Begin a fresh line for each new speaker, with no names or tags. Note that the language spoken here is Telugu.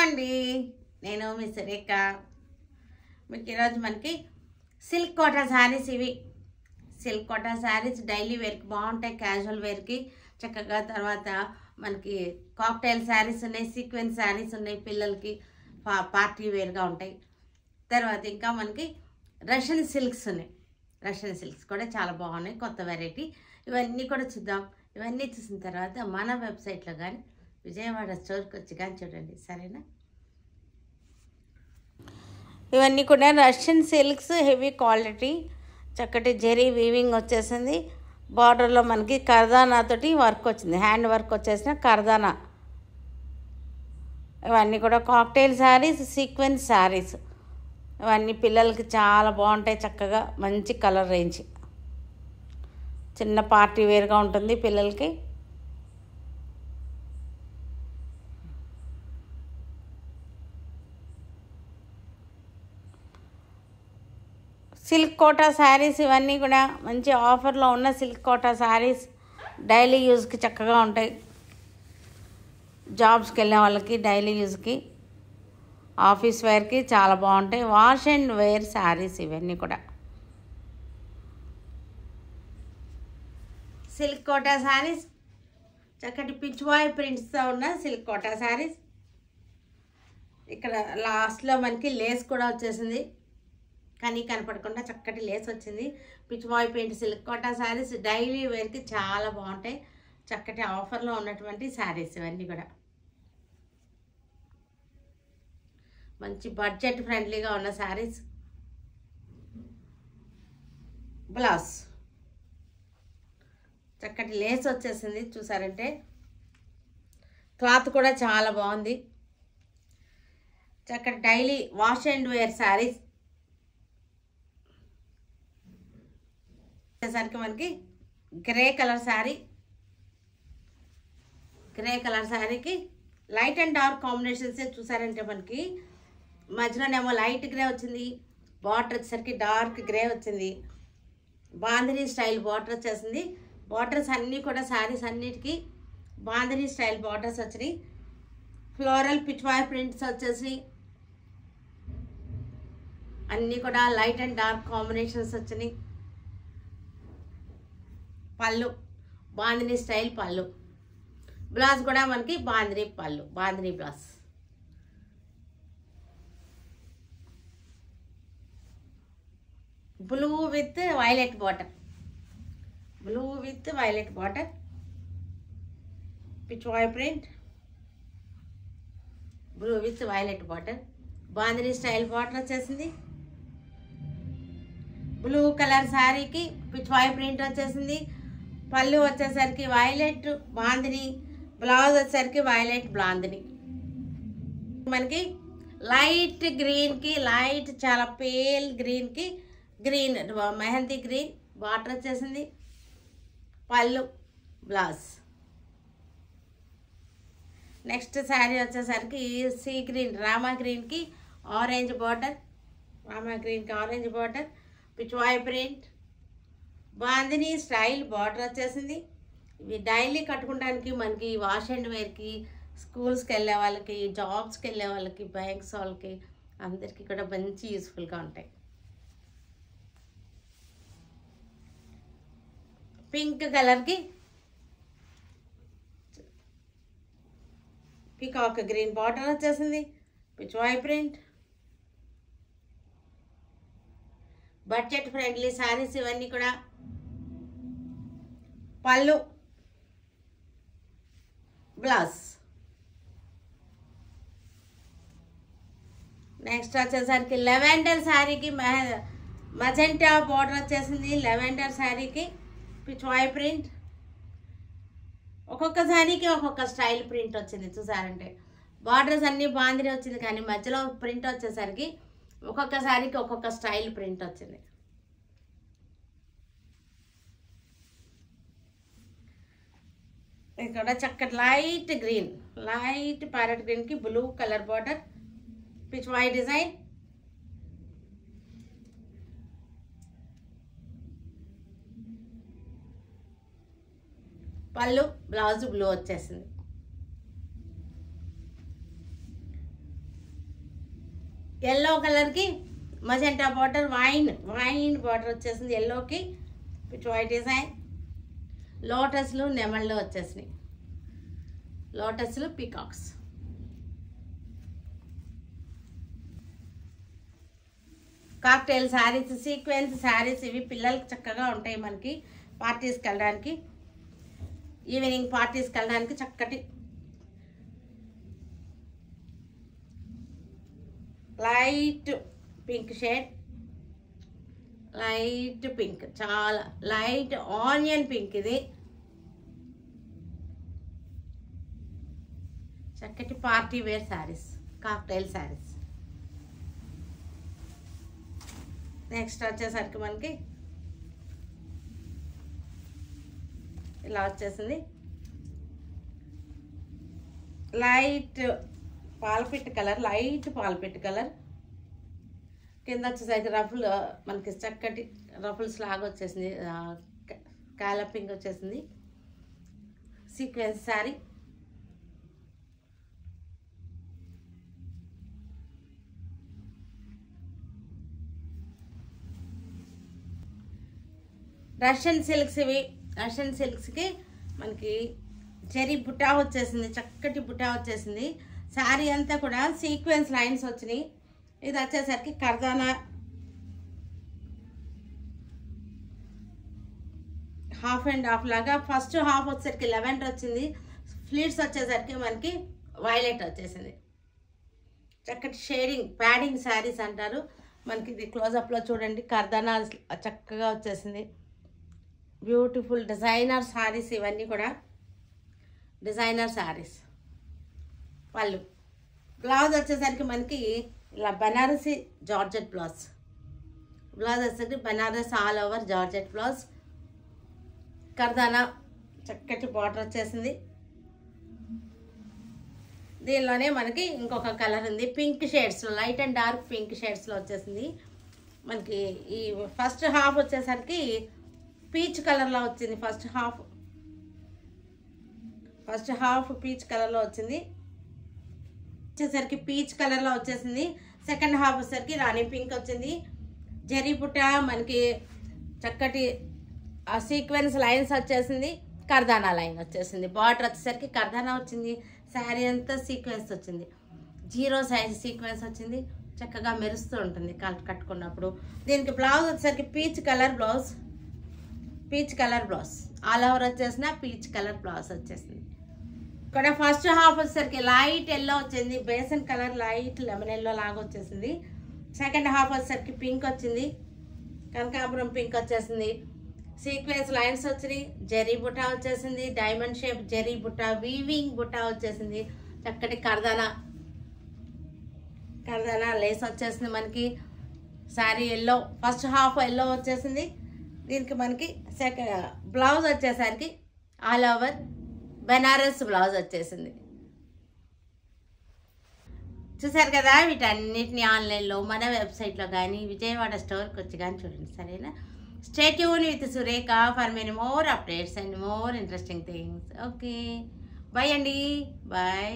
అండి, నేను మీ సురేఖ. మీకు ఈరోజు మనకి సిల్క్ కోటా శారీస్, ఇవి సిల్క్ కోటా శారీస్ డైలీ వేర్కి బాగుంటాయి, క్యాజువల్ వేర్కి చక్కగా. తర్వాత మనకి కాక్టైల్ శారీస్ ఉన్నాయి, సీక్వెన్స్ శారీస్ ఉన్నాయి, పిల్లలకి పార్టీ వేర్గా ఉంటాయి. తర్వాత ఇంకా మనకి రష్యన్ సిల్క్స్ ఉన్నాయి, రష్యన్ సిల్క్స్ కూడా చాలా బాగున్నాయి, కొత్త వెరైటీ. ఇవన్నీ కూడా చూద్దాం. ఇవన్నీ చూసిన తర్వాత మన వెబ్సైట్లో కానీ విజయవాడ స్టోర్కి వచ్చి కానీ చూడండి, సరేనా? ఇవన్నీ కూడా రష్యన్ సిల్క్స్, హెవీ క్వాలిటీ, చక్కటి జెరీ వీవింగ్ వచ్చేసింది. బార్డర్లో మనకి కర్దానాతోటి వర్క్ వచ్చింది, హ్యాండ్ వర్క్ వచ్చేసిన కర్దానా. ఇవన్నీ కూడా కాక్టైల్ శారీస్, సీక్వెన్స్ శారీస్. ఇవన్నీ పిల్లలకి చాలా బాగుంటాయి, చక్కగా మంచి కలర్ రేంజ్, చిన్న పార్టీ వేర్గా ఉంటుంది పిల్లలకి. సిల్క్ కోటా శారీస్ ఇవన్నీ కూడా మంచి ఆఫర్లో ఉన్న సిల్క్ కోటా శారీస్, డైలీ యూజ్కి చక్కగా ఉంటాయి. జాబ్స్కి వెళ్ళే వాళ్ళకి డైలీ యూజ్కి, ఆఫీస్ వేర్కి చాలా బాగుంటాయి. వాష్ అండ్ వేర్ శారీస్ ఇవన్నీ కూడా సిల్క్ కోటా శారీస్, చక్కటి పిచ్వాయ్ ప్రింట్స్తో ఉన్న సిల్క్ కోటా శారీస్. ఇక్కడ లాస్ట్లో మనకి లేస్ కూడా వచ్చేసింది, కానీ కనపడకుండా చక్కటి లేస్ వచ్చింది. Pichwai print silk Kota saris daily వేర్కి చాలా బాగుంటాయి, చక్కటి ఆఫర్లో ఉన్నటువంటి శారీస్ ఇవన్నీ కూడా. మంచి బడ్జెట్ ఫ్రెండ్లీగా ఉన్న శారీస్. బ్లౌజ్ చక్కటి లేస్ వచ్చేసింది, చూసారంటే క్లాత్ కూడా చాలా బాగుంది. చక్కటి daily wash and wear saris. వచ్చేసరికి మనకి grey colour sari, grey colour శారీకి లైట్ అండ్ డార్క్ కాంబినేషన్స్ చూసారంటే మనకి మధ్యలోనేమో లైట్ గ్రే వచ్చింది, బార్డర్ వచ్చేసరికి డార్క్ గ్రే వచ్చింది. బాందినీ స్టైల్ బార్డర్ వచ్చేసింది. బార్డర్స్ అన్నీ కూడా శారీస్ అన్నిటికీ బాందినీ స్టైల్ బార్డర్స్ వచ్చినాయి. ఫ్లోరల్ పిచ్వాయ్ ప్రింట్స్ వచ్చేసి అన్నీ కూడా లైట్ అండ్ డార్క్ కాంబినేషన్స్ వచ్చినాయి. పళ్ళు బాందినీ స్టైల్ పళ్ళు. బ్లౌజ్ కూడా మనకి బాందినీ పళ్ళు, bandhani blouse. Blue with violet border, blue with violet border, Pichwai print, blue with violet border. Bandhani style border వచ్చేసింది. బ్లూ కలర్ శారీకి పిచ్వాయ్ ప్రింట్ వచ్చేసింది. పళ్ళు వచ్చేసరికి వైలెట్ బాందిని, బ్లౌజ్ వచ్చేసరికి వైలెట్ బాందిని. మనకి లైట్ గ్రీన్కి, లైట్ చాలా పేల్ గ్రీన్కి గ్రీన్, మెహందీ గ్రీన్ బార్డర్ వచ్చేసింది. పళ్ళు, బ్లౌజ్. నెక్స్ట్ శారీ వచ్చేసరికి సీ గ్రీన్, రామా గ్రీన్కి ఆరెంజ్ బార్డర్, రామా గ్రీన్కి orange border, Pichwai print, bandhani style border వచ్చేసింది. ఇవి డైలీ కట్టుకోవడానికి మనకి వాష్ అండ్ వేర్కి, స్కూల్స్కి వెళ్ళే వాళ్ళకి, జాబ్స్కి వెళ్ళే వాళ్ళకి, బ్యాంక్స్ వాళ్ళకి అందరికీ కూడా మంచి యూస్ఫుల్గా ఉంటాయి. పింక్ కలర్కి పీకాక్ గ్రీన్ బార్డర్ వచ్చేసింది. Pichwai print. Budget friendly saris ఇవన్నీ కూడా. పళ్ళు, బ్లౌజ్. నెక్స్ట్ వచ్చేసరికి లెవెండర్ శారీకి మజెంటా బార్డర్ వచ్చేసింది. లెవెండర్ శారీకి పిచ్వాయ్ ప్రింట్. ఒక్కొక్క శారీకి ఒక్కొక్క స్టైల్ ప్రింట్ వచ్చింది, చూసారంటే బార్డర్స్ అన్నీ బాందిని వచ్చింది, కానీ మధ్యలో ప్రింట్ వచ్చేసరికి ఒక్కొక్క శారీకి ఒక్కొక్క స్టైల్ ప్రింట్ వచ్చింది. ఇక్కడ చక్కటి లైట్ గ్రీన్, లైట్ ప్యారెట్ గ్రీన్కి blue colour border, pichwai design. పళ్ళు, బ్లౌజ్ బ్లూ వచ్చేసింది. ఎల్లో కలర్కి మజెంటా బార్డర్, వైన్ బార్డర్ వచ్చేసింది ఎల్లోకి విత్ వైట్ డిజైన్. లోటస్లు నెమళ్ళు వచ్చేసినాయి, లోటస్లు peacocks. Cocktail sarees, sequence sarees ఇవి పిల్లలకి చక్కగా ఉంటాయి. మనకి పార్టీస్కి వెళ్ళడానికి, ఈవినింగ్ పార్టీస్కి వెళ్ళడానికి చక్కటి light pink shade, light pink, చాలా లైట్ ఆనియన్ పింక్. ఇది చక్కటి party wear saris, cocktail saris. Next వచ్చేసరికి మనకి ఇలా వచ్చేసింది లైట్ పాలపిట్ట కలర్, లైట్ పాలపిట్ట కలర్. కింద వచ్చేసరికి రఫుల్ మనకి చక్కటి రఫుల్స్ లాగా వచ్చేసింది, కాలపింగ్ వచ్చేసింది. సీక్వెన్స్ శారీ, రష్యన్ సిల్క్స్ ఇవి. రష్యన్ సిల్క్స్కి మనకి జరీ బుటా వచ్చేసింది, చక్కటి బుటా వచ్చేసింది. శారీ అంతా కూడా సీక్వెన్స్ లైన్స్ వచ్చినాయి. ఇది వచ్చేసరికి కర్దానా హాఫ్ అండ్ హాఫ్ లాగా. ఫస్ట్ హాఫ్ వచ్చేసరికి లెవెండర్ వచ్చింది, ఫ్లీట్స్ వచ్చేసరికి మనకి వైలెట్ వచ్చేసింది. చక్కటి షేడింగ్ ప్యాడింగ్ శారీస్ అంటారు. మనకి ఇది క్లోజప్లో చూడండి, కర్దానా చక్కగా వచ్చేసింది. బ్యూటిఫుల్ డిజైనర్ శారీస్ ఇవన్నీ కూడా డిజైనర్ శారీస్. పళ్ళు, బ్లౌజ్ వచ్చేసరికి మనకి ఇలా బనారసి జార్జెట్ బ్లౌజ్. బ్లౌజ్ వచ్చేసరికి Banaras all over georgette blouse. కర్దానా చక్కటి బార్డర్ వచ్చేసింది. దీనిలోనే మనకి ఇంకొక కలర్ ఉంది, పింక్ షేడ్స్లో, లైట్ అండ్ డార్క్ పింక్ షేడ్స్లో వచ్చేసింది. మనకి ఈ ఫస్ట్ హాఫ్ వచ్చేసరికి పీచ్ కలర్లో వచ్చింది. ఫస్ట్ హాఫ్ పీచ్ కలర్లో వచ్చింది, వచ్చేసరికి పీచ్ కలర్లో వచ్చేసింది. సెకండ్ హాఫ్ వచ్చేసరికి రాణి పింక్ వచ్చింది. జరీ బుట్ట మనకి చక్కటి సీక్వెన్స్ లైన్స్ వచ్చేసింది, కర్దానా లైన్ వచ్చేసింది. బార్డర్ వచ్చేసరికి కర్దానా వచ్చింది. శారీ అంతా సీక్వెన్స్ వచ్చింది, 0 సైజ్ సీక్వెన్స్ వచ్చింది. చక్కగా మెరుస్తూ ఉంటుంది కట్టుకున్నప్పుడు. దీనికి బ్లౌజ్ వచ్చేసరికి peach colour blouse, all over వచ్చేసిన పీచ్ కలర్ బ్లౌజ్ వచ్చేసింది. ఇక్కడ ఫస్ట్ హాఫ్ వచ్చేసరికి లైట్ ఎల్లో వచ్చింది, బేసన్ కలర్ లైట్ లెమన్ ఎల్లో లాగా వచ్చేసింది. సెకండ్ హాఫ్ వచ్చేసరికి పింక్ వచ్చింది, కనకాంబరం పింక్ వచ్చేసింది. సీక్వెన్స్ లైన్స్ వచ్చినాయి, జరీ బుట్టా వచ్చేసింది, diamond shape zari Butta, weaving Butta వచ్చేసింది. చక్కటి కర్దానా లేస్ వచ్చేసింది మనకి. Sari yellow, first half yellow వచ్చేసింది. దీనికి మనకి బ్లౌజ్ వచ్చేసరికి ఆల్ ఓవర్ బెనారస్ బ్లౌజ్ వచ్చేసింది. చూసారు కదా, వీటన్నిటిని ఆన్లైన్లో మన వెబ్సైట్లో కానీ విజయవాడ స్టోర్కి వచ్చి కానీ చూడండి, సరేనా? Stay tune with Surekha for many more updates and more interesting things. Okay, bye అండి, బాయ్.